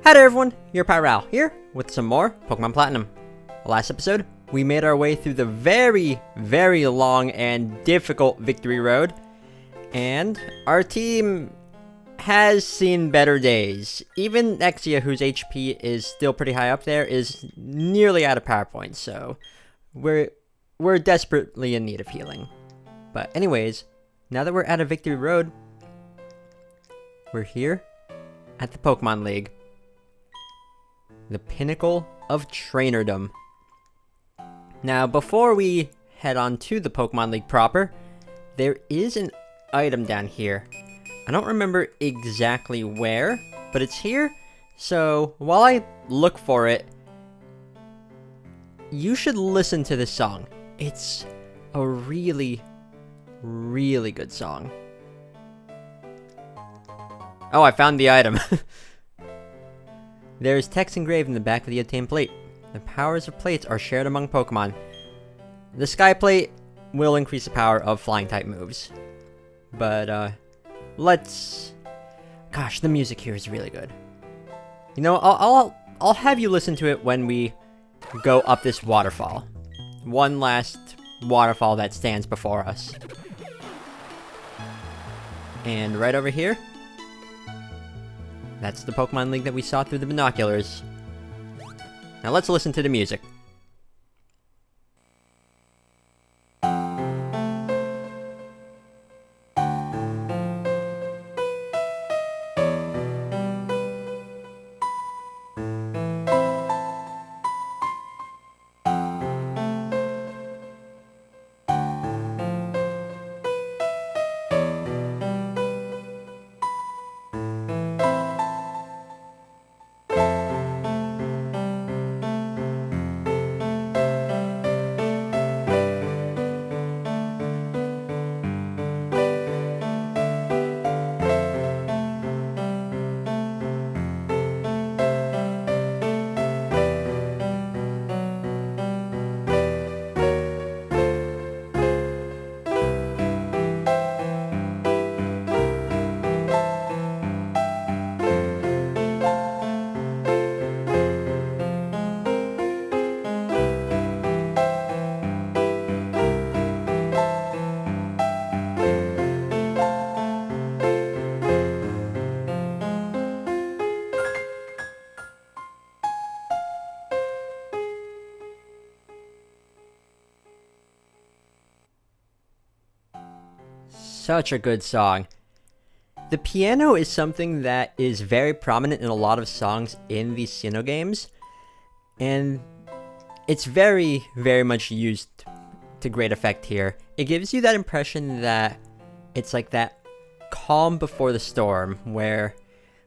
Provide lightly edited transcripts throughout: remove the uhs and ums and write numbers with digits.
Hi there everyone, your Pyral here with some more Pokemon Platinum. Last episode, we made our way through the very long and difficult victory road, and our team has seen better days. Even Exia, whose HP is still pretty high up there, is nearly out of power points, so we're desperately in need of healing. But anyways, now that we're at a victory road, we're here at the Pokemon League. The pinnacle of trainerdom. Now, before we head on to the Pokemon League proper, there is an item down here. I don't remember exactly where, but it's here. So, while I look for it, you should listen to this song. It's a really good song. Oh, I found the item. There is text engraved in the back of the obtained plate. The powers of plates are shared among Pokemon. The Sky Plate will increase the power of Flying-type moves. But, let's... Gosh, the music here is really good. You know, I'll have you listen to it when we go up this waterfall. One last waterfall that stands before us. And right over here, that's the Pokemon League that we saw through the binoculars. Now let's listen to the music. Such a good song. The piano is something that is very prominent in a lot of songs in these Sinnoh games, and it's very much used to great effect here. It gives you that impression that it's like that calm before the storm, where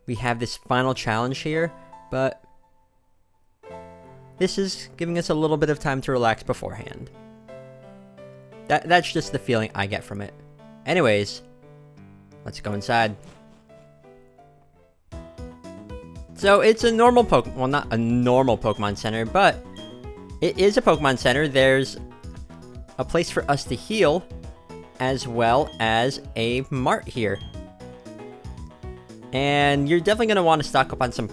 we have this final challenge here, but this is giving us a little bit of time to relax beforehand. That's just the feeling I get from it. Anyways, let's go inside. So it's a normal Pokemon, well, not a normal Pokemon Center, but it is a Pokemon Center. There's a place for us to heal, as well as a mart here. And you're definitely going to want to stock up on some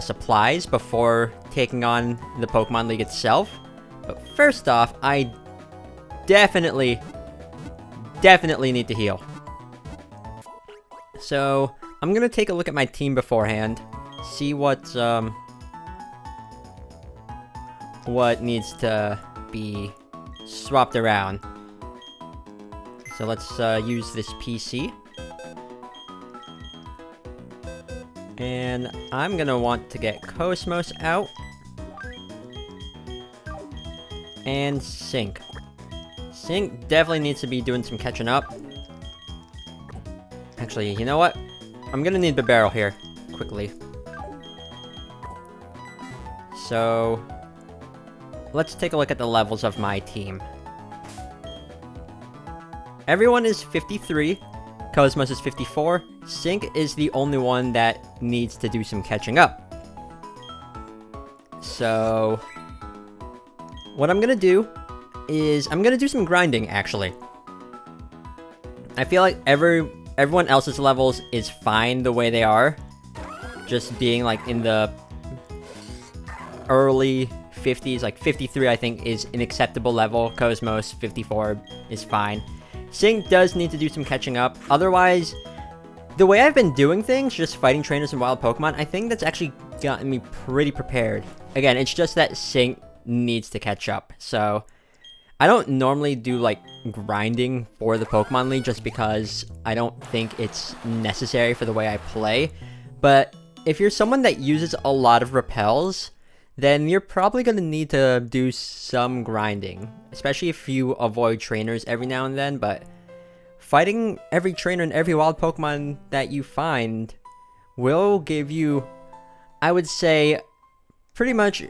supplies before taking on the Pokemon League itself. But first off, I definitely need to heal. So, I'm gonna take a look at my team beforehand, see what needs to be swapped around. So let's use this PC. And I'm gonna want to get Cosmos out. And Sync. Sync definitely needs to be doing some catching up. Actually, you know what? I'm gonna need the barrel here, quickly. So, let's take a look at the levels of my team. Everyone is 53, Cosmos is 54, Sync is the only one that needs to do some catching up. So, what I'm gonna do is I'm gonna do some grinding, actually. I feel like everyone else's levels is fine the way they are. Just being like in the early 50s, like 53 I think is an acceptable level. Cosmos 54 is fine. Sync does need to do some catching up. Otherwise, the way I've been doing things, just fighting trainers and wild Pokemon, I think that's actually gotten me pretty prepared. Again, it's just that Sync needs to catch up. So I don't normally do like grinding for the Pokemon League just because I don't think it's necessary for the way I play. But if you're someone that uses a lot of repels, then you're probably going to need to do some grinding, especially if you avoid trainers every now and then. But fighting every trainer and every wild Pokemon that you find will give you, I would say, pretty much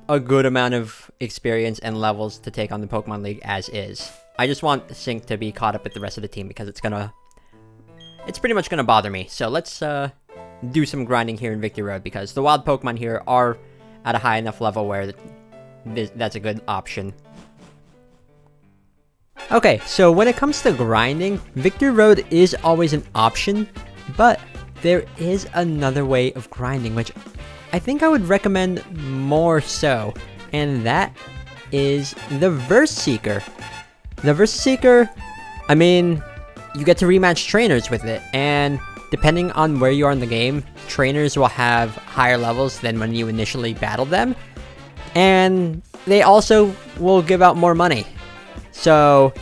a good amount of experience and levels to take on the Pokemon League as is. I just want Sync to be caught up with the rest of the team because it's pretty much gonna bother me. So let's do some grinding here in Victory Road because the wild Pokemon here are at a high enough level where that's a good option. Okay, so when it comes to grinding, Victory Road is always an option, but there is another way of grinding which I think I would recommend more so, and that is the Verse Seeker. The Verse Seeker, I mean, you get to rematch trainers with it, and depending on where you are in the game, trainers will have higher levels than when you initially battled them, and they also will give out more money. So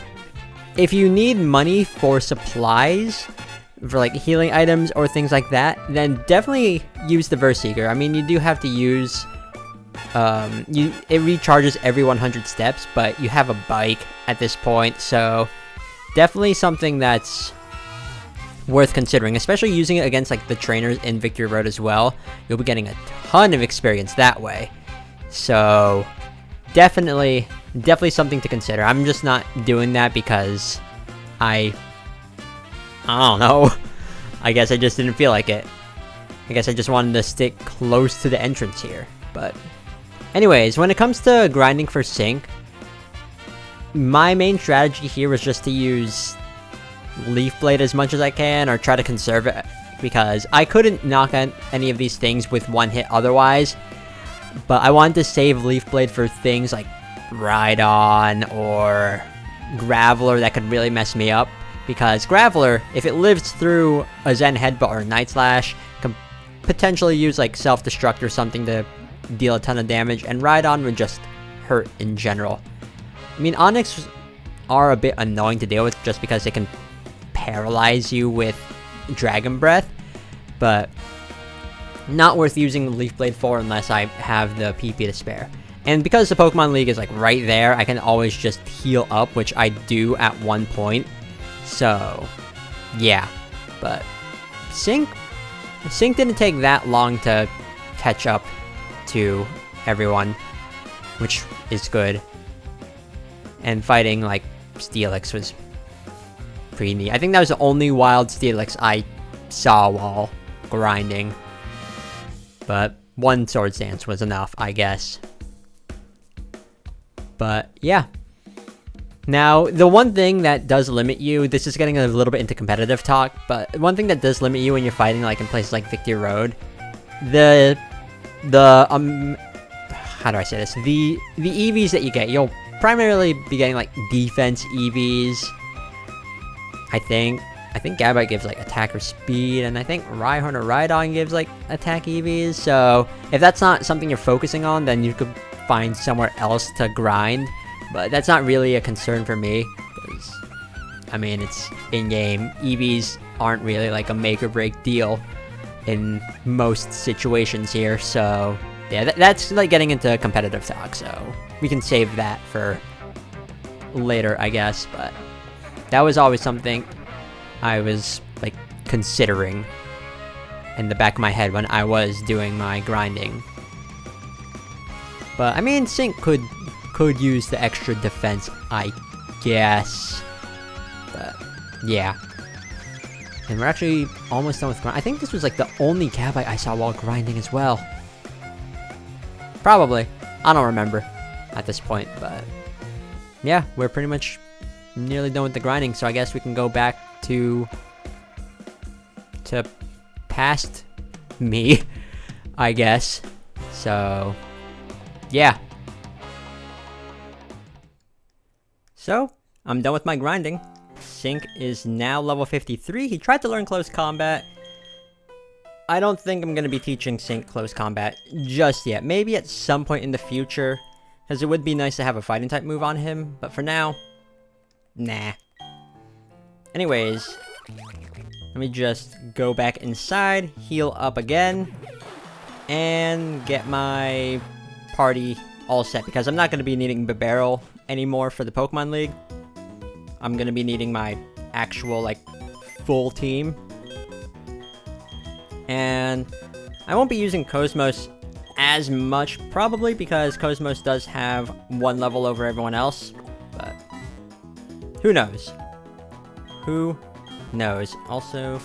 if you need money for supplies, for like healing items or things like that, then definitely use the Verse Seeker. I mean, you do have to use it recharges every 100 steps, but you have a bike at this point, so definitely something that's worth considering, especially using it against like the trainers in Victory Road as well. You'll be getting a ton of experience that way, so definitely something to consider. I'm just not doing that because I don't know. I guess I just didn't feel like it. I guess I just wanted to stick close to the entrance here. But anyways, when it comes to grinding for Sync, my main strategy here was just to use Leaf Blade as much as I can, or try to conserve it, because I couldn't knock out any of these things with one hit otherwise. But I wanted to save Leaf Blade for things like Rhydon or Graveler that could really mess me up. Because Graveler, if it lives through a Zen Headbutt or Night Slash, can potentially use like Self-Destruct or something to deal a ton of damage, and Rhydon would just hurt in general. I mean, Onix are a bit annoying to deal with just because they can paralyze you with Dragon Breath, but not worth using Leaf Blade for unless I have the PP to spare. And because the Pokemon League is like right there, I can always just heal up, which I do at one point. So, yeah. But Sync didn't take that long to catch up to everyone, which is good. And fighting like Steelix was pretty neat. I think that was the only wild Steelix I saw while grinding. But one Swords Dance was enough, I guess. But yeah. Now, the one thing that does limit you, this is getting a little bit into competitive talk, but one thing that does limit you when you're fighting like in places like Victory Road, how do I say this? The EVs that you get, you'll primarily be getting like defense EVs. I think Gabite gives like attack or speed, and I think Rhyhorn or Rhydon gives like attack EVs. So if that's not something you're focusing on, then you could find somewhere else to grind. But that's not really a concern for me, because, I mean, it's in-game. EVs aren't really like a make or break deal in most situations here, so yeah, that's like getting into competitive talk, so we can save that for later, I guess. But that was always something I was like considering in the back of my head when I was doing my grinding. But I mean, Sync could use the extra defense, I guess. But yeah. And we're actually almost done with grind. I think this was like the only Gabite I saw while grinding as well. Probably. I don't remember at this point, but yeah, we're pretty much nearly done with the grinding, so I guess we can go back to past me, I guess. So Yeah. So, I'm done with my grinding. Sync is now level 53. He tried to learn close combat. I don't think I'm going to be teaching Sync close combat just yet. Maybe at some point in the future, because it would be nice to have a fighting type move on him. But for now, nah. Anyways, let me just go back inside, heal up again, and get my party all set. Because I'm not going to be needing Barrel anymore for the Pokemon League. I'm going to be needing my actual, like, full team. And I won't be using Cosmos as much, probably, because Cosmos does have one level over everyone else. But who knows? Who knows? Also,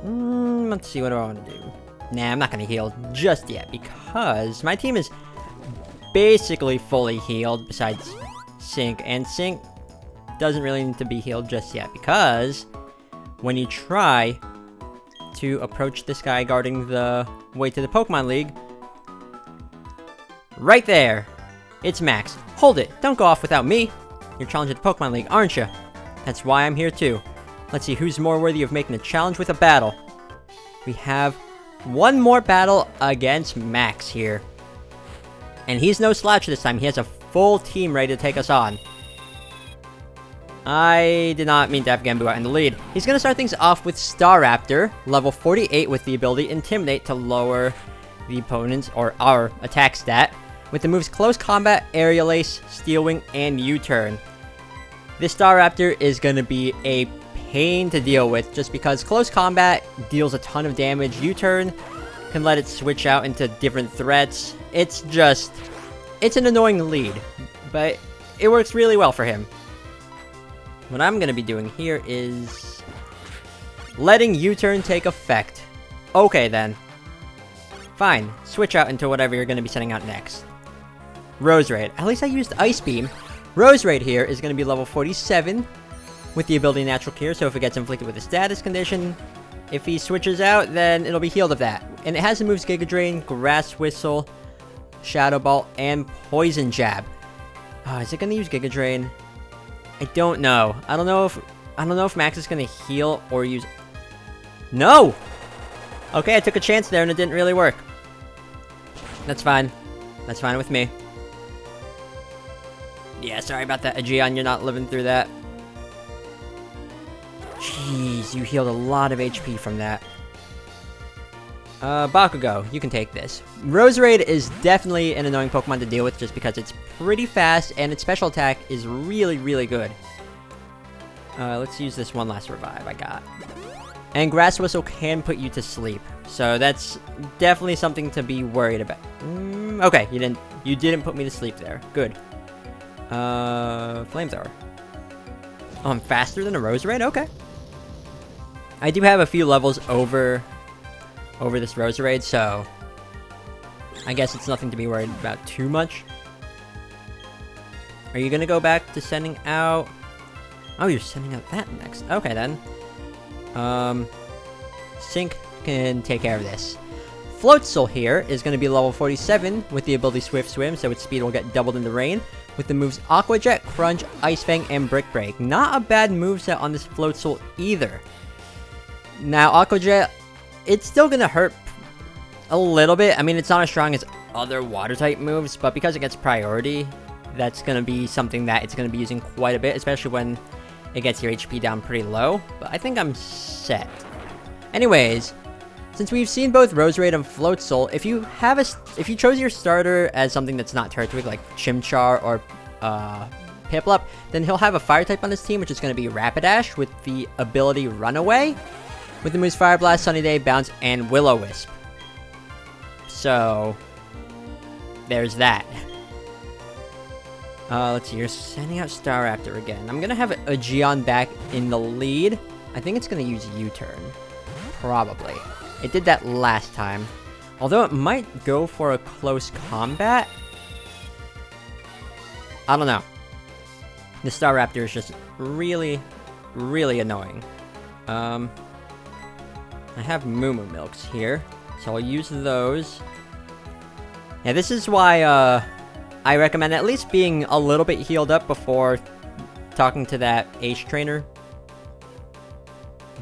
let's see, what do I want to do? Nah, I'm not going to heal just yet, because my team is basically fully healed, besides Sync. And Sync doesn't really need to be healed just yet, because when you try to approach this guy guarding the way to the Pokemon League, right there, it's Max. Hold it, don't go off without me. You're challenging the Pokemon League, aren't you? That's why I'm here too. Let's see who's more worthy of making a challenge with a battle. We have one more battle against Max here. And he's no slouch this time. He has a full team ready to take us on. I did not mean to have Gambu out in the lead. He's going to start things off with Staraptor, level 48 with the ability Intimidate to lower the opponent's or our attack stat, with the moves Close Combat, Aerial Ace, Steel Wing, and U-Turn. This Staraptor is going to be a pain to deal with, just because Close Combat deals a ton of damage, U-Turn can let it switch out into different threats. It's an annoying lead, but it works really well for him. What I'm going to be doing here is letting U-Turn take effect. Okay, then. Fine. Switch out into whatever you're going to be sending out next. Roserade. At least I used Ice Beam. Roserade here is going to be level 47 with the ability Natural Cure, so if it gets inflicted with a status condition, if he switches out, then it'll be healed of that. And it has the moves Giga Drain, Grass Whistle, Shadow Ball, and Poison Jab. Is it going to use Giga Drain? I don't know. I don't know if Max is gonna heal or use. No. Okay, I took a chance there and it didn't really work. That's fine. That's fine with me. Yeah, sorry about that, Aegeon. You're not living through that. Jeez, you healed a lot of HP from that. Bakugo, you can take this. Roserade is definitely an annoying Pokemon to deal with just because it's pretty fast and its special attack is really, really good. Let's use this one last revive I got. And Grass Whistle can put you to sleep, so that's definitely something to be worried about. Okay, you didn't put me to sleep there. Good. Flamethrower. Oh, I'm faster than a Roserade? Okay. I do have a few levels over this Roserade, so I guess it's nothing to be worried about too much. Are you gonna go back to sending out... Oh, you're sending out that next. Okay, then. Sync can take care of this. Floatzel here is going to be level 47 with the ability Swift Swim, so its speed will get doubled in the rain, with the moves Aqua Jet, Crunch, Ice Fang, and Brick Break. Not a bad moveset on this Floatzel either. Now, Aqua Jet, it's still going to hurt a little bit. I mean, it's not as strong as other water-type moves, but because it gets priority, that's going to be something that it's going to be using quite a bit, especially when it gets your HP down pretty low. But I think I'm set. Anyways, since we've seen both Roserade and Floatzel, if you chose your starter as something that's not Turtwig, like Chimchar or Piplup, then he'll have a fire type on his team, which is going to be Rapidash with the ability Runaway, with the moves Fire Blast, Sunny Day, Bounce, and Will-O-Wisp. So there's that. Let's see, you're sending out Staraptor again. I'm gonna have Aegeon back in the lead. I think it's gonna use U-Turn. Probably. It did that last time. Although it might go for a close combat. I don't know. The Staraptor is just really, really annoying. I have Moo Moo Milks here, so I'll use those. Yeah, this is why I recommend at least being a little bit healed up before talking to that Ace trainer.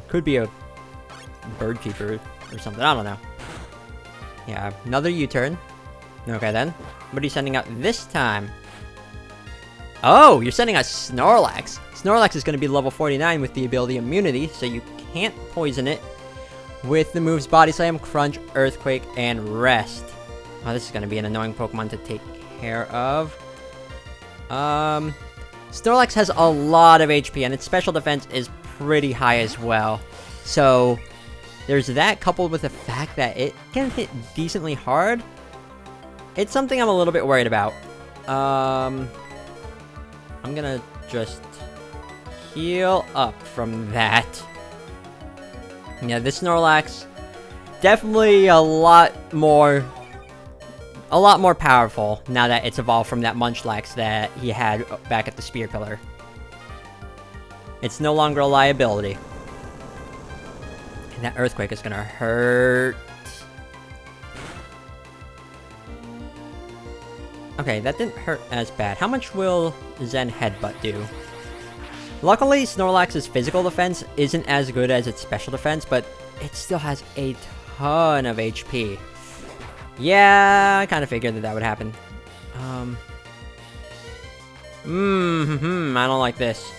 Could be a bird keeper or something, I don't know. Yeah, another U-turn. Okay then. What are you sending out this time? Oh, you're sending out Snorlax. Snorlax is going to be level 49 with the ability Immunity, so you can't poison it. With the moves Body Slam, Crunch, Earthquake, and Rest. Oh, this is going to be an annoying Pokemon to take care of. Snorlax has a lot of HP, and its special defense is pretty high as well. So, there's that coupled with the fact that it can hit decently hard. It's something I'm a little bit worried about. I'm gonna just heal up from that. Yeah, this Snorlax, definitely a lot more powerful now that it's evolved from that Munchlax that he had back at the Spear Pillar. It's no longer a liability. And that Earthquake is gonna hurt. Okay, that didn't hurt as bad. How much will Zen Headbutt do? Luckily, Snorlax's physical defense isn't as good as its special defense, but it still has a ton of HP. Yeah, I kind of figured that would happen. I don't like this.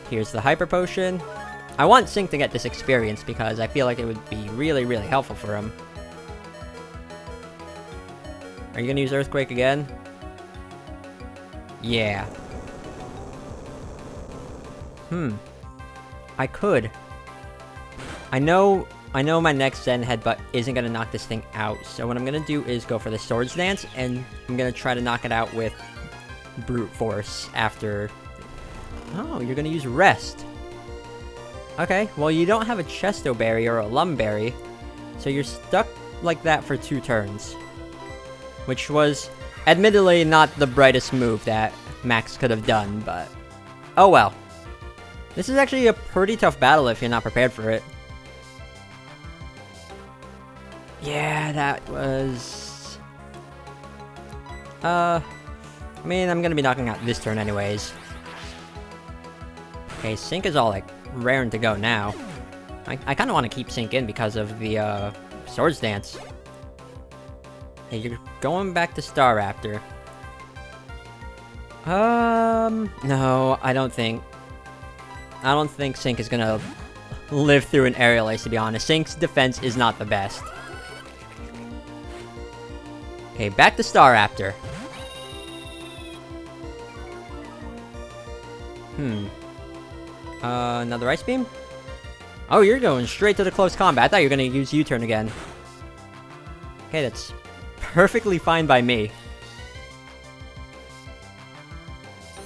Here's the Hyper Potion. I want Sync to get this experience because I feel like it would be really, really helpful for him. Are you gonna use Earthquake again? Yeah. I could. I know my next Zen Headbutt isn't gonna knock this thing out, so what I'm gonna do is go for the Swords Dance, and I'm gonna try to knock it out with Brute Force after... Oh, you're gonna use Rest. Okay, well you don't have a Chesto Berry or a Lum Berry, so you're stuck like that for 2 turns. Which was, admittedly, not the brightest move that Max could have done, but... Oh well. This is actually a pretty tough battle if you're not prepared for it. Yeah, that was... I mean, I'm gonna be knocking out this turn anyways. Okay, Sync is all, like, raring to go now. I kinda wanna keep Sync in because of the, Swords Dance. Hey, you're going back to Staraptor. No, I don't think Sync is gonna live through an Aerial Ace, to be honest. Sync's defense is not the best. Okay, back to Staraptor. Another Ice Beam? Oh, you're going straight to the close combat. I thought you were gonna use U-turn again. Okay, that's perfectly fine by me.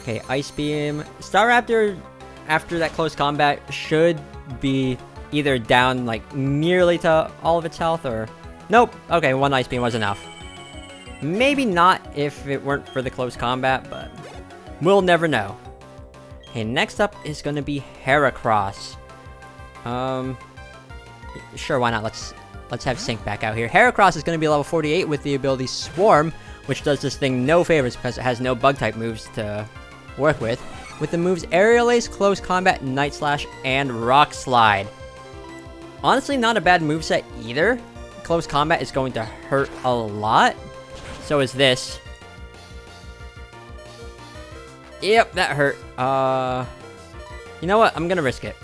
Okay, Ice Beam. Staraptor, after that close combat, should be either down, like, nearly to all of its health, or... Nope! Okay, 1 Ice Beam was enough. Maybe not if it weren't for the close combat, but... we'll never know. Okay, next up is gonna be Heracross. Sure, why not? Let's have Sync back out here. Heracross is going to be level 48 with the ability Swarm, which does this thing no favors because it has no Bug-type moves to work with. With the moves Aerial Ace, Close Combat, Night Slash, and Rock Slide. Honestly, not a bad moveset either. Close Combat is going to hurt a lot. So is this. Yep, that hurt. You know what? I'm going to risk it.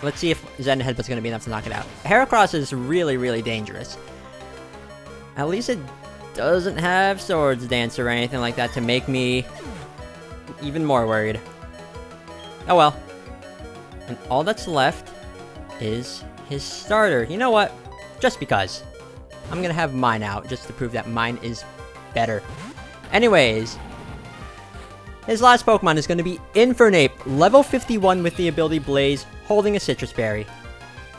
Let's see if Zen Headbutt's gonna be enough to knock it out. Heracross is really, really dangerous. At least it doesn't have Swords Dance or anything like that to make me even more worried. Oh well. And all that's left is his starter. You know what? Just because. I'm gonna have mine out just to prove that mine is better. Anyways. His last Pokemon is going to be Infernape, level 51 with the ability Blaze, holding a Citrus Berry.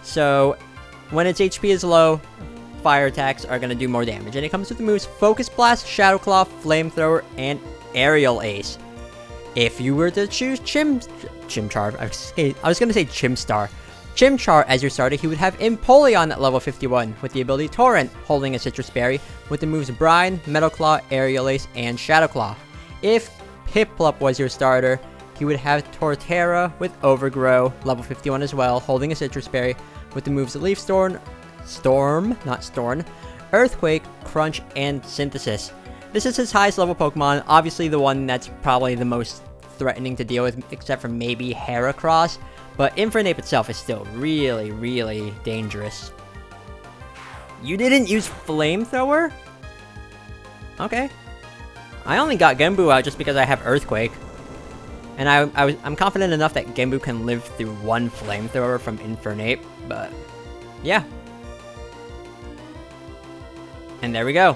So, when its HP is low, fire attacks are going to do more damage. And it comes with the moves Focus Blast, Shadow Claw, Flamethrower, and Aerial Ace. If you were to choose Chimchar, I was going to say Chimstar, Chimchar as your starter, he would have Empoleon at level 51 with the ability Torrent, holding a Citrus Berry with the moves Brine, Metal Claw, Aerial Ace, and Shadow Claw. If Piplup was your starter, he would have Torterra with Overgrow, level 51 as well, holding a Citrus Berry with the moves Leaf Storm, not Storm, Earthquake, Crunch, and Synthesis. This is his highest level Pokemon, obviously the one that's probably the most threatening to deal with, except for maybe Heracross, but Infernape itself is still really, really dangerous. You didn't use Flamethrower? Okay. I only got Genbu out just because I have Earthquake. And I'm confident enough that Genbu can live through one Flamethrower from Infernape, but yeah. And there we go.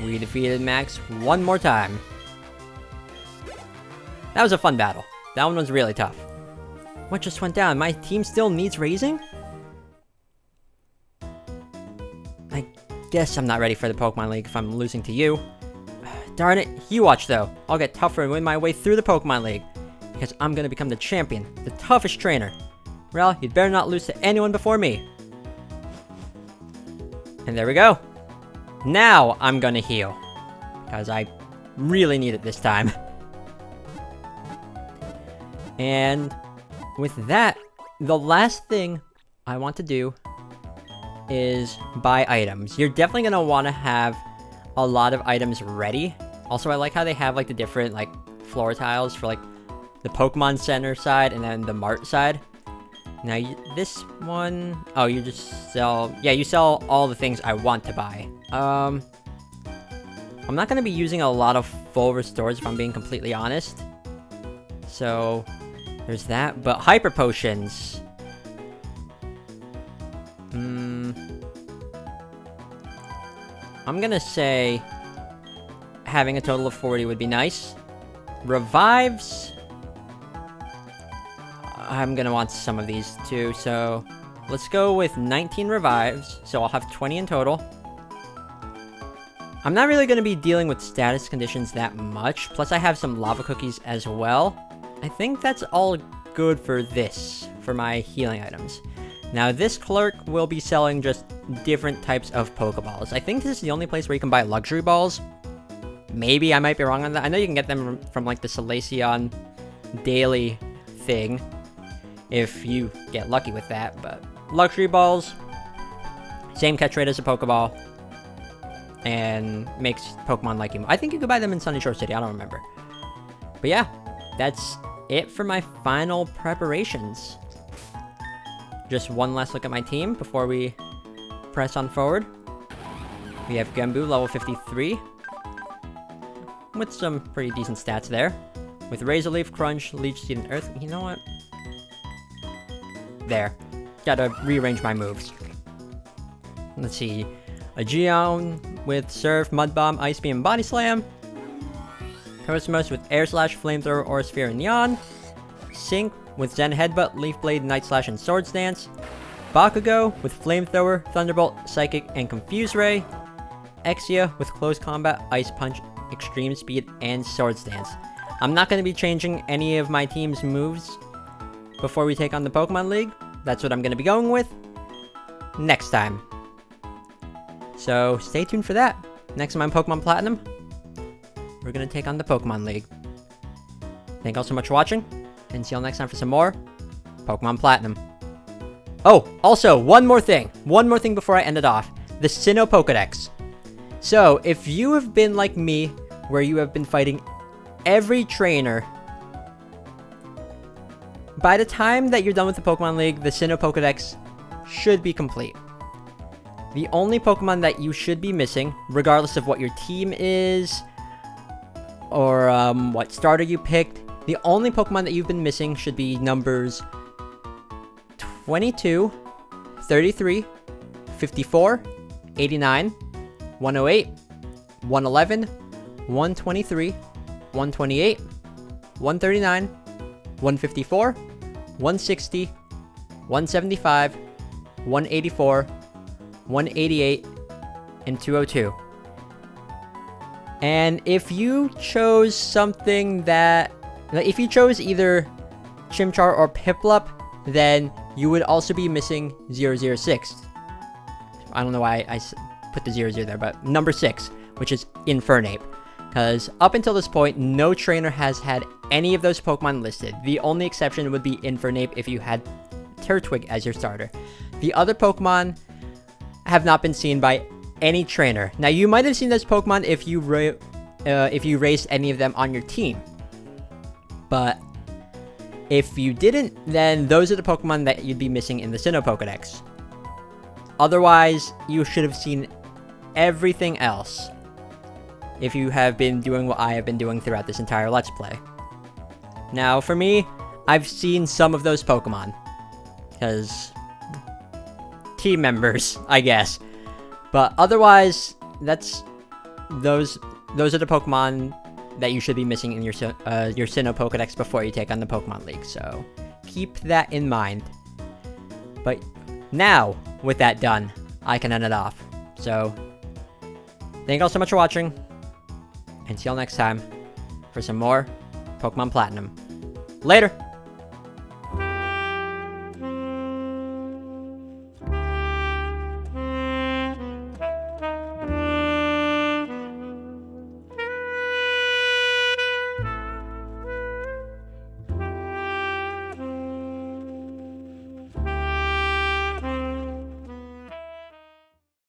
We defeated Max one more time. That was a fun battle. That one was really tough. What just went down? My team still needs raising? I guess I'm not ready for the Pokemon League if I'm losing to you. Darn it, you watch though. I'll get tougher and win my way through the Pokemon League. Because I'm gonna become the champion, the toughest trainer. Well, you'd better not lose to anyone before me. And there we go. Now I'm gonna heal. Because I really need it this time. And with that, the last thing I want to do is buy items. You're definitely gonna want to have a lot of items ready. Also, I like how they have like the different like floor tiles for like the Pokemon Center side and then the Mart side. Now this one, oh, you just sell, yeah, you sell all the things I want to buy. I'm not gonna be using a lot of full restores if I'm being completely honest. So there's that, but Hyper Potions. I'm gonna say having a total of 40 would be nice. Revives, I'm gonna want some of these too, so let's go with 19 revives, so I'll have 20 in total. I'm not really gonna be dealing with status conditions that much, plus I have some lava cookies as well. I think that's all good for this, for my healing items. Now this clerk will be selling just different types of Pokeballs. I think this is the only place where you can buy luxury balls. Maybe I might be wrong on that. I know you can get them from like the Salacion daily thing, if you get lucky with that, but luxury balls, same catch rate as a Pokeball, and makes Pokemon like you. I think you could buy them in Sunny Shore City, I don't remember. But yeah, that's it for my final preparations. Just one last look at my team before we press on forward. We have Genbu, level 53, with some pretty decent stats there. With Razor Leaf, Crunch, Leech Seed, and Earth. You know what? There. Gotta rearrange my moves. Let's see. A Geon with Surf, Mud Bomb, Ice Beam, and Body Slam. Cosmos with Air Slash, Flamethrower, Aura Sphere, and Neon. Sync with Zen Headbutt, Leaf Blade, Night Slash, and Swords Dance. Bakugo with Flamethrower, Thunderbolt, Psychic, and Confuse Ray. Exia with Close Combat, Ice Punch, Extreme Speed, and Swords Dance. I'm not going to be changing any of my team's moves before we take on the Pokemon League. That's what I'm going to be going with next time. So stay tuned for that. Next time on Pokemon Platinum, we're going to take on the Pokemon League. Thank you all so much for watching, and see you all next time for some more Pokemon Platinum. Oh, also, one more thing before I end it off. The Sinnoh Pokedex. So, if you have been like me, where you have been fighting every trainer, by the time that you're done with the Pokemon League, the Sinnoh Pokedex should be complete. The only Pokemon that you should be missing, regardless of what your team is, or what starter you picked, the only Pokemon that you've been missing should be numbers 22, 33, 54, 89, 108, 111, 123, 128, 139, 154, 160, 175, 184, 188, and 202. And if you chose something that... if you chose either Chimchar or Piplup, then you would also be missing 006. I don't know why I put the 00 there, but number 6, which is Infernape. Because up until this point, no trainer has had any of those Pokemon listed. The only exception would be Infernape if you had Turtwig as your starter. The other Pokemon have not been seen by any trainer. Now, you might have seen those Pokemon if you raised any of them on your team. But if you didn't, then those are the Pokemon that you'd be missing in the Sinnoh Pokedex. Otherwise, you should have seen everything else if you have been doing what I have been doing throughout this entire Let's Play. Now, for me, I've seen some of those Pokemon. Because team members, I guess. But otherwise, those are the Pokemon that you should be missing in your Sinnoh Pokedex before you take on the Pokemon League. So keep that in mind. But now, with that done, I can end it off. So thank you all so much for watching. And see you all next time for some more Pokemon Platinum. Later!